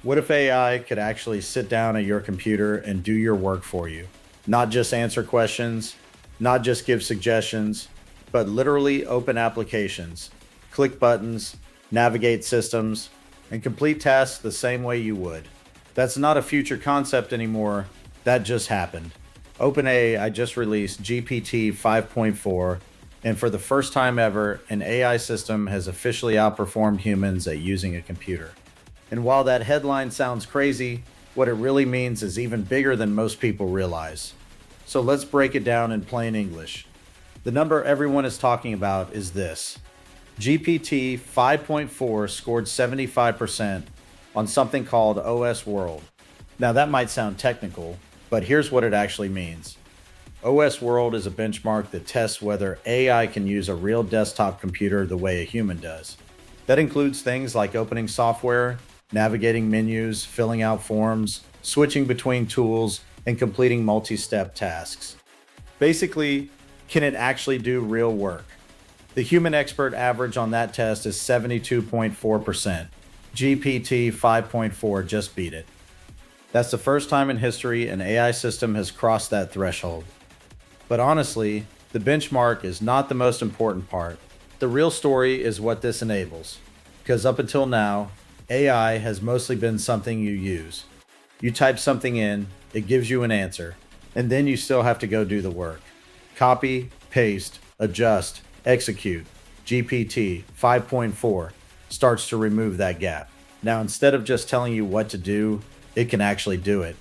What if AI could actually sit down at your computer and do your work for you? Not just answer questions, not just give suggestions, but literally open applications, click buttons, navigate systems, and complete tasks the same way you would. That's not a future concept anymore. That just happened. OpenAI just released GPT 5.4, and for the first time ever, an AI system has officially outperformed humans at using a computer. And while that headline sounds crazy, what it really means is even bigger than most people realize. So let's break it down in plain English. The number everyone is talking about is this: GPT 5.4 scored 75% on something called OSWorld. Now, that might sound technical, but here's what it actually means. OSWorld is a benchmark that tests whether AI can use a real desktop computer the way a human does. That includes things like opening software, navigating menus, filling out forms, switching between tools, and completing multi-step tasks. Basically, can it actually do real work? The human expert average on that test is 72.4%. GPT 5.4 just beat it. That's the first time in history an AI system has crossed that threshold. But honestly, the benchmark is not the most important part. The real story is what this enables. Because up until now, AI has mostly been something you use. You type something in, it gives you an answer, and then you still have to go do the work. Copy, paste, adjust, execute. GPT 5.4 starts to remove that gap. Now, instead of just telling you what to do, it can actually do it.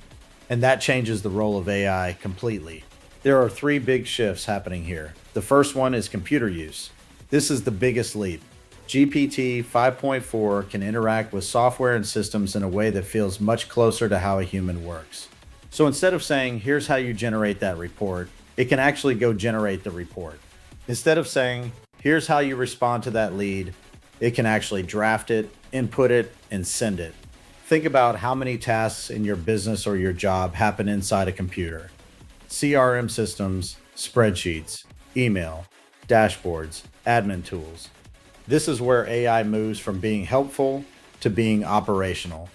And that changes the role of AI completely. There are three big shifts happening here. The first one is computer use. This is the biggest leap. GPT 5.4 can interact with software and systems in a way that feels much closer to how a human works. So instead of saying, here's how you generate that report, it can actually go generate the report. Instead of saying, here's how you respond to that lead, it can actually draft it, input it, and send it. Think about how many tasks in your business or your job happen inside a computer. CRM systems, spreadsheets, email, dashboards, admin tools. This is where AI moves from being helpful to being operational.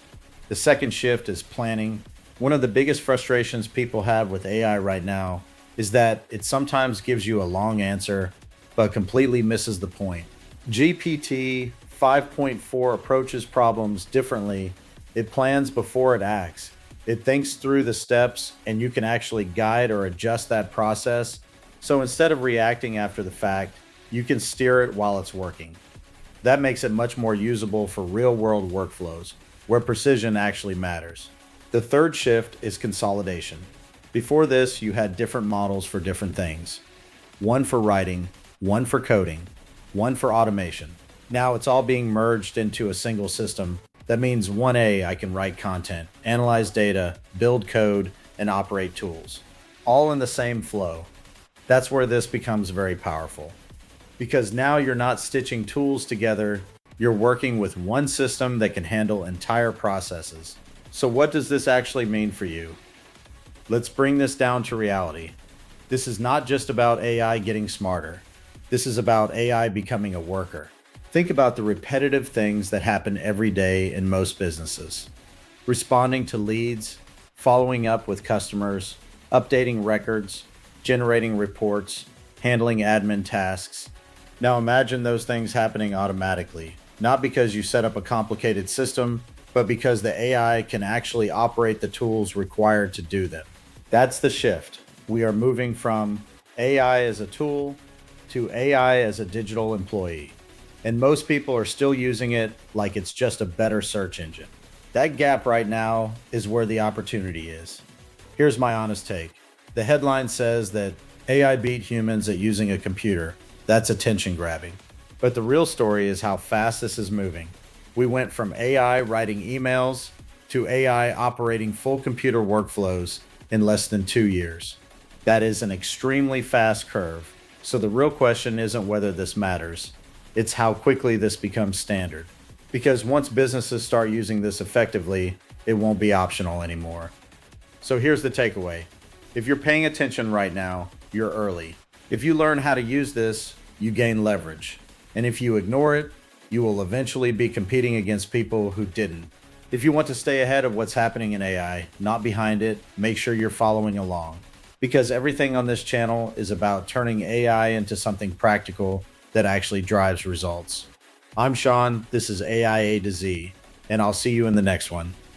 The second shift is planning. One of the biggest frustrations people have with AI right now is that it sometimes gives you a long answer, but completely misses the point. GPT 5.4 approaches problems differently. It plans before it acts. It thinks through the steps, and you can actually guide or adjust that process. So instead of reacting after the fact, you can steer it while it's working. That makes it much more usable for real-world workflows, where precision actually matters. The third shift is consolidation. Before this, you had different models for different things. One for writing, one for coding, one for automation. Now it's all being merged into a single system. That means 1A, I can write content, analyze data, build code, and operate tools, all in the same flow. That's where this becomes very powerful. Because now you're not stitching tools together, you're working with one system that can handle entire processes. So what does this actually mean for you? Let's bring this down to reality. This is not just about AI getting smarter. This is about AI becoming a worker. Think about the repetitive things that happen every day in most businesses. Responding to leads, following up with customers, updating records, generating reports, handling admin tasks. Now imagine those things happening automatically, not because you set up a complicated system, but because the AI can actually operate the tools required to do them. That's the shift. We are moving from AI as a tool to AI as a digital employee. And most people are still using it like it's just a better search engine. That gap right now is where the opportunity is. Here's my honest take. The headline says that AI beat humans at using a computer. That's attention grabbing. But the real story is how fast this is moving. We went from AI writing emails to AI operating full computer workflows in less than 2 years. That is an extremely fast curve. So the real question isn't whether this matters. It's how quickly this becomes standard. Because once businesses start using this effectively, it won't be optional anymore. So here's the takeaway. If you're paying attention right now, you're early. If you learn how to use this, you gain leverage. And if you ignore it, you will eventually be competing against people who didn't. If you want to stay ahead of what's happening in AI, not behind it, make sure you're following along. Because everything on this channel is about turning AI into something practical that actually drives results. I'm Sean, this is AIA to Z, and I'll see you in the next one.